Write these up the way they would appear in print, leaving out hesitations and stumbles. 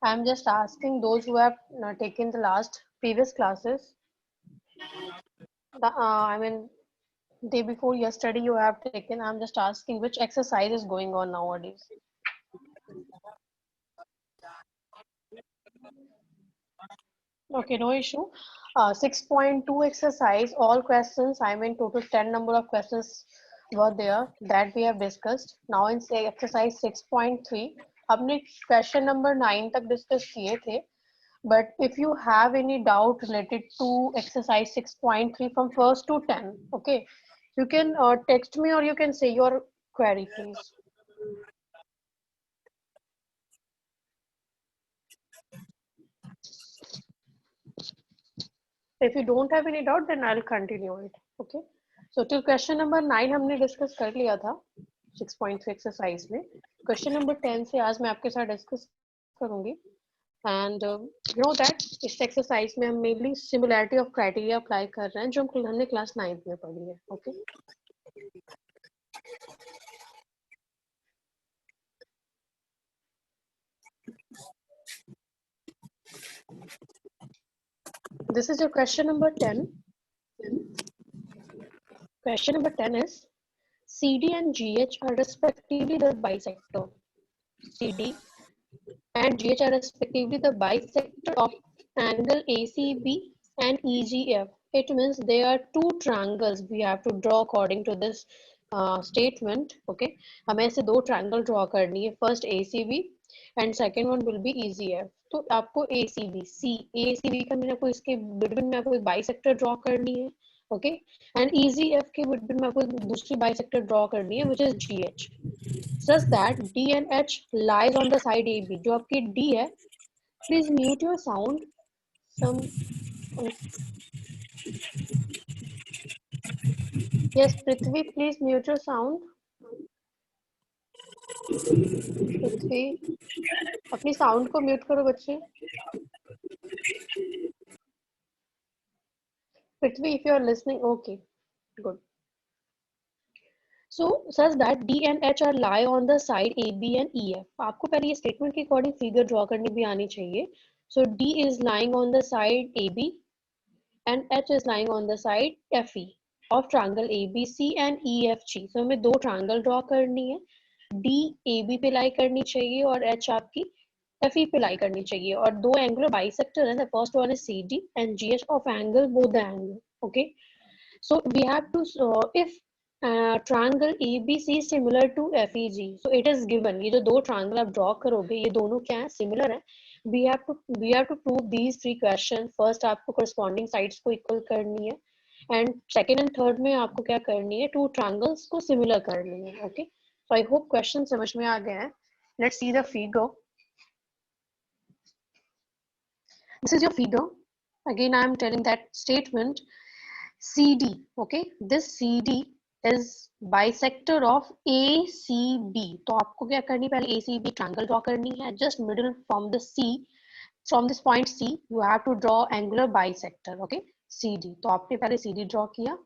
I'm just asking those who have taken the last previous classes. I mean, day before yesterday you have taken. I'm just asking which exercise is going on nowadays. Okay, no issue. 6.2 exercise, all questions, I mean total 10 number of questions were there that we have discussed. Now in say exercise 6.3, हमने question number 9 तक discuss किए थे. But if you have any doubt related to exercise 6.3 from first to 10, okay, you can text me or you can say your query, please. If you don't have any doubt, then I'll continue it. Okay. So till question number 9 हमने discuss कर लिया था 6.3 exercise में. Question number 10 से आज मैं आपके साथ discuss करूंगी. And you know that इस exercise में हम mainly similarity of criteria apply कर रहे हैं जो हमने class 9th में पढ़ी है. Okay. This is your question number 10. Question number 10 is CD and GH are respectively the bisector. CD and GH are respectively the bisector of angle ACB and EGF. It means there are two triangles we have to draw according to this statement. Okay, हमें ऐसे दो triangle draw करनी है. First ACB and second one will be EGF. तो आपको ACB का मैंने आपको इसके between में आपको एक bisector draw करनी है. Okay, and EGF के between में आपको दूसरी bisector draw करनी है, which is GH. Such that D and H lies on the side AB. जो आपकी D है, please mute your sound. Yes, Prithvi, please mute your sound. पृथ्वी अपनी साउंड को म्यूट करो बच्चे. पृथ्वी, if you are listening, okay, good. So such that D and H are lie on the side AB and EF. आपको पहले ये statement के according figure draw करनी भी आनी चाहिए. So D is lying on the side AB and H is lying on the side FE of triangle ABC and EFG. So हमें दो triangle draw करनी है. D AB पे lie करनी चाहिए और H आपकी FE पे lie करनी चाहिए और दो angular bisector है. The first one is CD and GH of angle both the angle. Okay, so we have to if triangle ABC is similar to FEG, so it is given. ये जो दो triangle आप draw करोगे ये दोनों क्या है, similar है. We have to prove these three questions. First आपको corresponding sides को equal करनी है and second and third में आपको क्या करनी है, two triangles को similar करनी है. Okay, so I hope question समझ में आ गया है. Let's see the figure. This is your figure. Again, I am telling that statement CD. Okay, this CD is bisector of ACB. तो आपको क्या करनी है, पहले ACB triangle draw करनी है. Just middle from the C, from this point C, you have to draw angular bisector. Okay, CD. तो आपने पहले CD draw किया.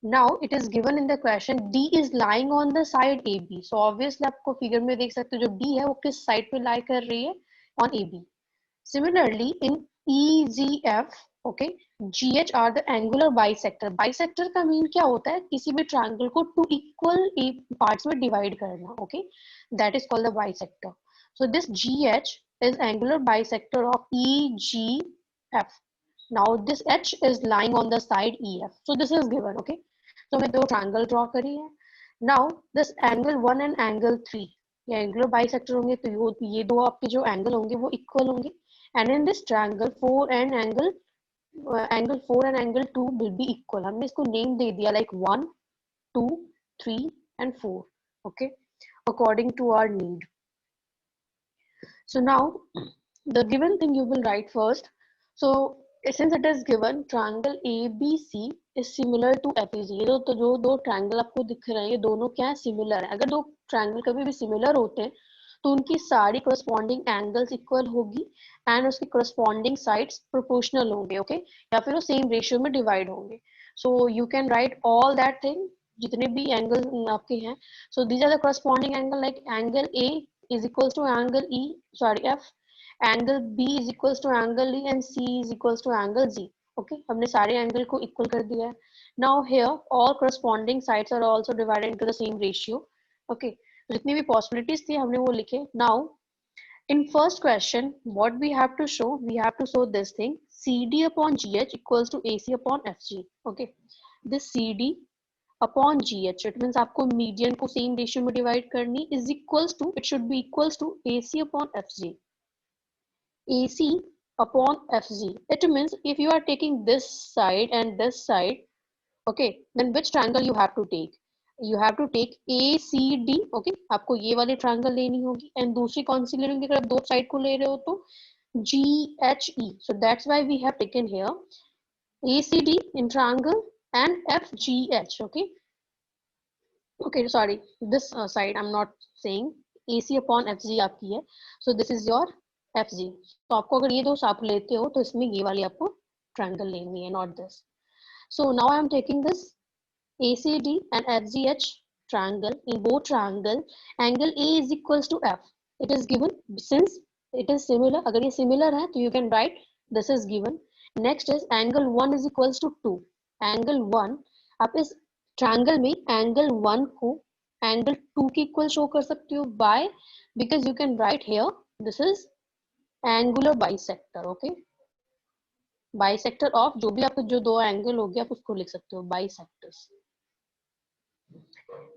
Now it is given in the question D is lying on the side AB. So obviously आपको figure में देख सकते हो जो D है वो किस side पे lie कर रही है, on AB. Similarly, in EGF, okay, GH are the angular bisector. Bisector का मीन क्या होता है, किसी भी triangle को two equal parts में divide करना. Okay, that is called the bisector. So this GH is angular bisector of EGF. Now this H is lying on the side EF. So this is given. Okay, so मैं दो triangle draw करी है. Now this angle 1 and angle 3 ये angular bisector होंगे, तो ये दो आपके जो angle होंगे वो equal होंगे. And in this triangle 4 and angle 4 and angle 2 will be equal. हमने इसको name दे दिया like 1, 2, 3 and 4. Okay, according to our need. So now the given thing you will write first. So since it is given triangle ABC is similar to FEG. तो जो दो triangle आपको दिख रहे हैं ये दोनों क्या है, similar है. अगर दो triangle कभी भी similar होते हैं तो उनकी सारी corresponding angles equal होगी and उसकी corresponding sides proportional होंगे. Okay, या फिर वो same ratio में divide होंगे. So you can write all that thing जितने भी angle आपके हैं. So these are the corresponding angle, like angle A is equals to angle F angle B is equals to angle E and C is equals to angle Z. Okay, हमने सारे angle को equal कर दिया है. Now here all corresponding sides are also divided into the same ratio. Okay, जितनी भी possibilities थी हमने वो लिखे. Now in first question, what we have to show, we have to show this thing: CD upon GH equals to AC upon FG. Okay, this CD upon GH, it means आपको median को same ratio में divide करनी, is equals to, it should be equals to AC upon FG. AC upon FG. It means if you are taking this side and this side, okay, then which triangle you have to take? You have to take ACD. okay, आपको ये वाली triangle लेनी होगी, and दूसरी कौन सी ले रही होगी? अगर आप दो साइड को ले रहे हो तो GHE. So that's why we have taken here ACD in triangle and FGH. Okay, sorry, this side I'm not saying. AC upon FG आपकी है, so this is your FG. तो आपको अगर ये दो आप लेते हो तो इसमें ये वाली आपको ट्रायंगल लेनी है, not this. So now I am taking this ACD and FGH triangle. In both triangle, angle A is equals to F. It is given since it is similar. अगर ये similar है तो you can write this is given. Next is angle 1 is equals to 2. Angle 1, आप इस triangle में angle 1 को angle 2 के equal show कर सकते हो by, because you can write here this is angular bisector. Okay, bisector of जो भी आपको जो दो एंगल हो गया आप उसको लिख सकते हो bisectors.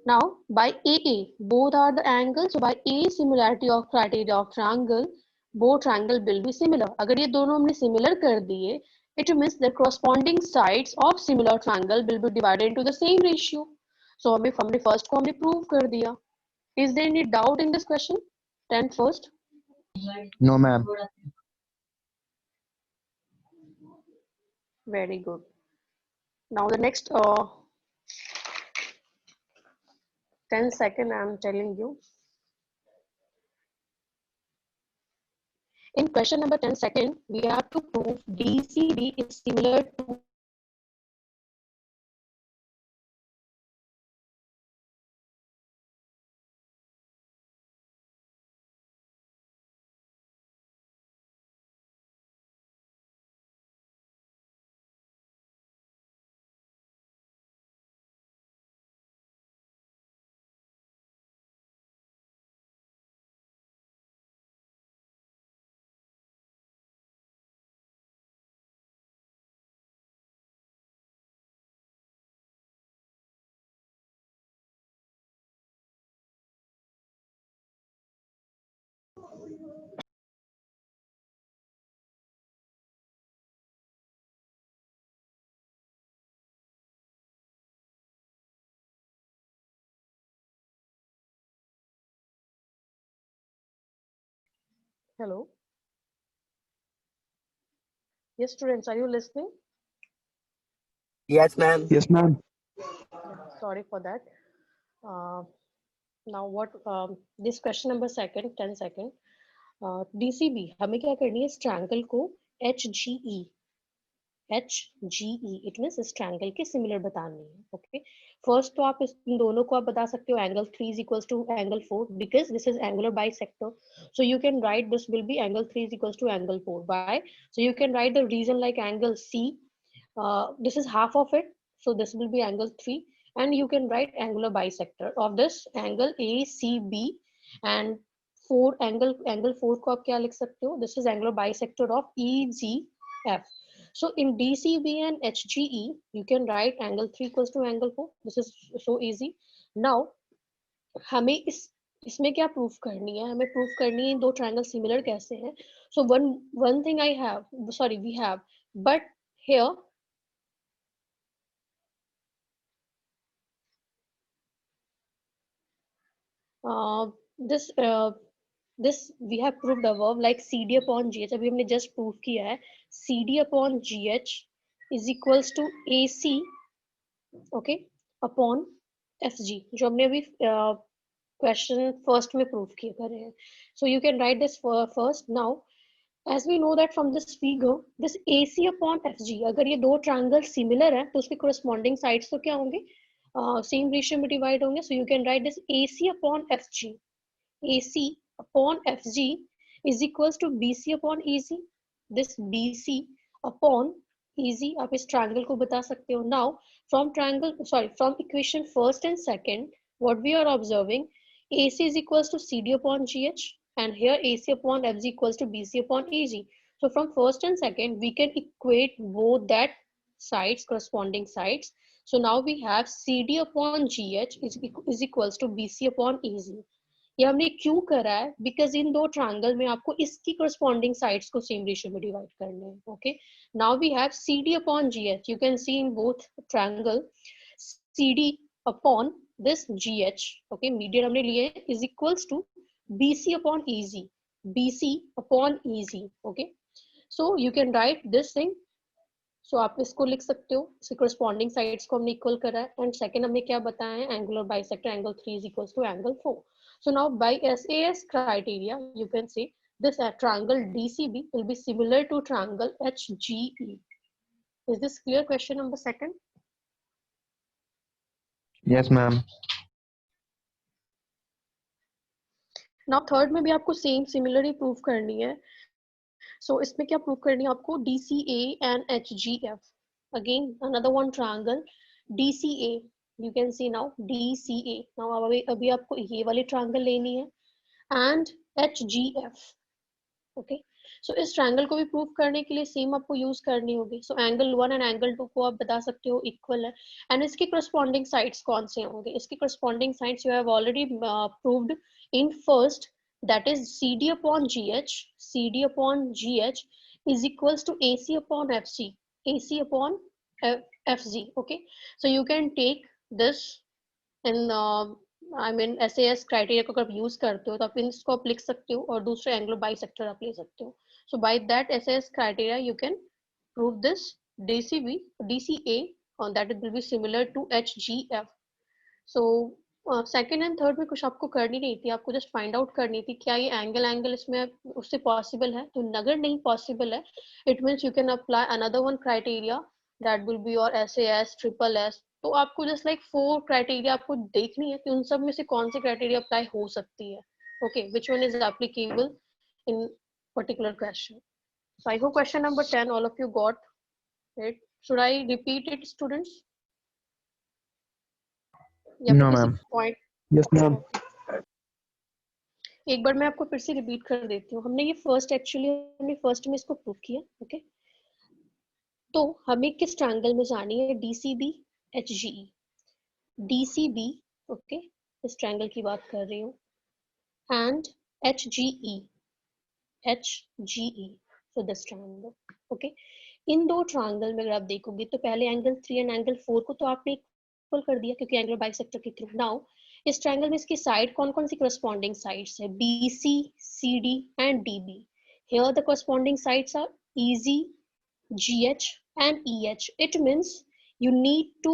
Now by AA, both are the angles. So by A similarity of criteria of triangle, both triangle will be similar. अगर ये दोनों हमने similar कर दिए, it means the corresponding sides of similar triangle will be divided into the same ratio. So हमने first को हमने prove कर दिया. Is there any doubt in this question? 10th first. No, ma'am. Very good. Now the next 10 second I am telling you. In question number 10 second, we have to prove DCB is similar to Hello. Yes, students, are you listening? Yes, ma'am. Yes, ma'am. Sorry for that. Now what? This question number second, 10 second. DCB हमें क्या करनी है? इस triangle को HGE it means इस triangle के similar बतानी है. Okay. First तो आप इन दोनों को आप बता सकते हो angle 3 is equals to angle 4 because this is angular bisector. So you can write this will be angle 3 is equals to angle 4. Why? So you can write the reason like angle C. This is half of it, so this will be angle 3, and you can write angular bisector of this angle ACB, and 4 angle 4 को आप क्या लिख सकते हो? This is angular bisector of EGF. So in DCB and HGE, you can write angle 3 equals to angle 4. This is so easy. Now हमें इसमें क्या proof करनी है? हमें प्रूफ करनी है दो ट्रायंगल सिमिलर कैसे हैं. So one thing we have, but here this we have proved above, like CD upon GH अभी हमने just prove किया है. CD upon GH is equals to AC, okay, upon FG, जो हमने अभी question first में prove किए करे हैं. So you can write this first. Now as we know that from this figure, this AC upon FG, अगर ये दो triangle similar है तो उसके corresponding sides तो क्या होंगे? Same ratio में divide होंगे. So you can write this AC upon FG. AC upon FG is equals to BC upon EC. This BC upon EC आप इस ट्रायंगल को बता सकते हो. Now from equation first and second, what we are observing, AC is equals to CD upon GH, and here AC upon FG equals to BC upon EG. So from first and second, we can equate both that sides, corresponding sides. So now we have CD upon GH is equals to BC upon EG. ये हमने क्यों करा है? Because in दो triangle में आपको इसकी corresponding sides को सेम रेशियो में डिवाइड करना है. Okay, now we have CD upon GH. You can see in both triangle CD upon this GH, okay, median हमने लिए, is equals to BC upon EG, BC upon EG. Okay, so you can write this thing. So आप इसको लिख सकते हो, इसके corresponding sides को हमने इक्वल करा है. एंड सेकंड हमने क्या बताया है, angular bisector angle 3 is equals to angle 4. So now by SAS criteria, you can say this triangle DCB will be similar to triangle HGE. Is this clear? Question number second. Yes, ma'am. Now third में भी आपको same similarly prove करनी है. So इसमें क्या prove करनी है आपको, DCA and HGF. Again another one triangle DCA. You can see now DCA. Now अभी आपको ये वाली ट्रायंगल लेनी है and HGF. ओके, सो इस ट्रायंगल को भी प्रूव करने के लिए सेम आपको यूज करनी होगी. सो एंगल 1 एंड एंगल 2 को आप बता सकते हो इक्वल है. एंड इसके करस्पॉन्डिंग साइड्स कौन से होंगे? इसके corresponding sides you have already proved in first, that is CD upon GH. CD upon GH is equals to AC upon FC, AC upon FG. Okay, so you can take this in I mean SAS criteria को अगर आप use करते हो तो आप इसको आप लिख सकते हो और दूसरे एंगुलर बाइसेक्टर आप ले सकते हो. So by that SAS criteria you can prove this DCB, DCA, that it will be similar to HGF. So second and third में कुछ आपको करनी नहीं थी, आपको जस्ट फाइंड आउट करनी थी क्या ये एंगल इसमें उससे पॉसिबल है. तो अगर नहीं पॉसिबल है, it means you can apply another one criteria, that will be your SAS, triple S. तो आपको जस्ट लाइक 4 क्राइटेरिया आपको देखनी है कि उन सब में से कौन सी क्राइटेरिया अप्लाई हो सकती है. Okay, which one is applicable in particular question. So I hope question number 10 all of you got it. Should I repeat it, students? No, ma'am. Point Yes, ma'am. एक बार मैं आपको फिर से रिपीट कर देती हूँ. हमने फर्स्ट में इसको प्रूव किया. ओके, तो हमें किस ट्रायंगल में जानी है? DCB HGE. DCB, ओके, इस ट्रायंगल की बात कर रही हूँ, and HGE, so this triangle. Okay, इन दो ट्रायंगल में अगर आप देखोगे तो पहले एंगल 3 एंड एंगल 4 को तो आपने इक्वल कर दिया क्योंकि एंगुलर बाइसेक्टर के थ्रू. नाउ इस ट्रायंगल में इसकी साइड कौन कौन सी करस्पॉन्डिंग साइड्स है? BC, CD and DB. Here the corresponding sides are EG, GH and EH. It means you need to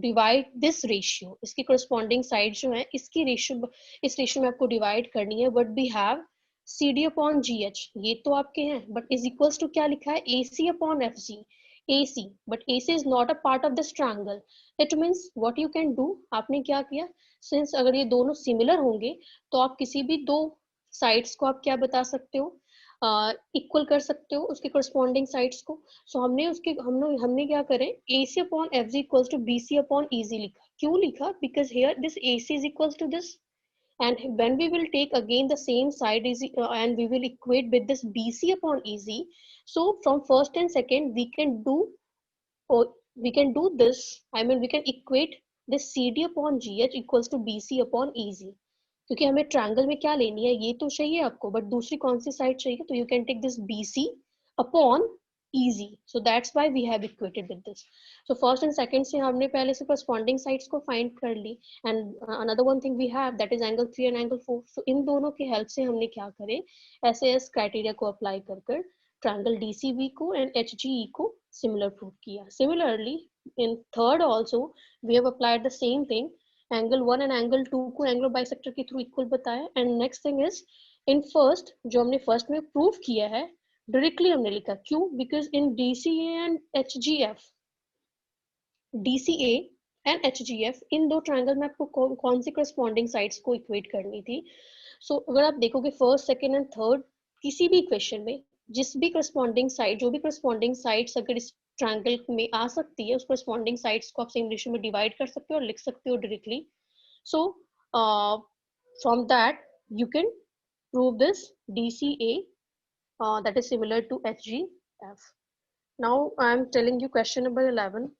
divide this ratio. इसकी corresponding side जो है इसकी रेशियो, इस रेशियो में आपको डिवाइड करनी है. But we have CD upon GH, ये तो आपके हैं, but is equals to क्या लिखा है? AC upon FG. AC, but AC is not a part of this triangle. It means what you can do, आपने क्या किया, since अगर ये दोनों similar होंगे तो आप किसी भी दो sides को आप क्या बता सकते हो, इक्वल कर सकते हो उसके करस्पॉन्डिंग साइड्स को. सो हमने क्या करें, AC upon FG equals to BC upon EG लिखा. क्यों लिखा? Because here this AC is equals to this, and when we will take again the same side is and we will equate with this BC upon EG. So from first and second we can do this, I mean we can equate this CD upon GH equals to BC upon EG. क्योंकि हमें triangle में क्या लेनी है, ये तो चाहिए आपको, बट दूसरी कौन सी साइड चाहिए? तो you can take this BC upon EG. So that's why we have equated with this. So first and second से हमने पहले से करस्पॉन्डिंग साइड्स को फाइंड कर ली. And another one thing we have, that is angle 3 and angle 4. So इन दोनों की हेल्प से हमने क्या करे, SAS क्राइटेरिया को अप्लाई कर ट्रायंगल DCB को एंड HGE को सिमिलर प्रूव किया. Similarly in third also we have applied the same thing. Angle 1 and angle 2 को एंगुलर बाइसेक्टर के थ्रू इक्वल बताया. And next thing is in first, जो हमने फर्स्ट में प्रूव किया है डायरेक्टली हमने लिखा. क्यों? Because in DCA and HGF, DCA and HGF, इन दो ट्रायंगल में आपको कौन सी करस्पॉन्डिंग साइड्स को इक्वेट करनी थी. सो अगर आप देखोगे फर्स्ट, सेकंड एंड थर्ड, किसी भी इक्वेशन में जिस भी करस्पॉन्डिंग साइड, जो भी करस्पॉन्डिंग साइड्स अगर इस ट्रायंगल में आ सकती है, उस करस्पॉन्डिंग साइड्स को आप सेम रेशियो में डिवाइड कर सकते हो और लिख सकते हो directly. So from that you can prove this DCA, that is similar to HGF. Now I am telling you question number 11.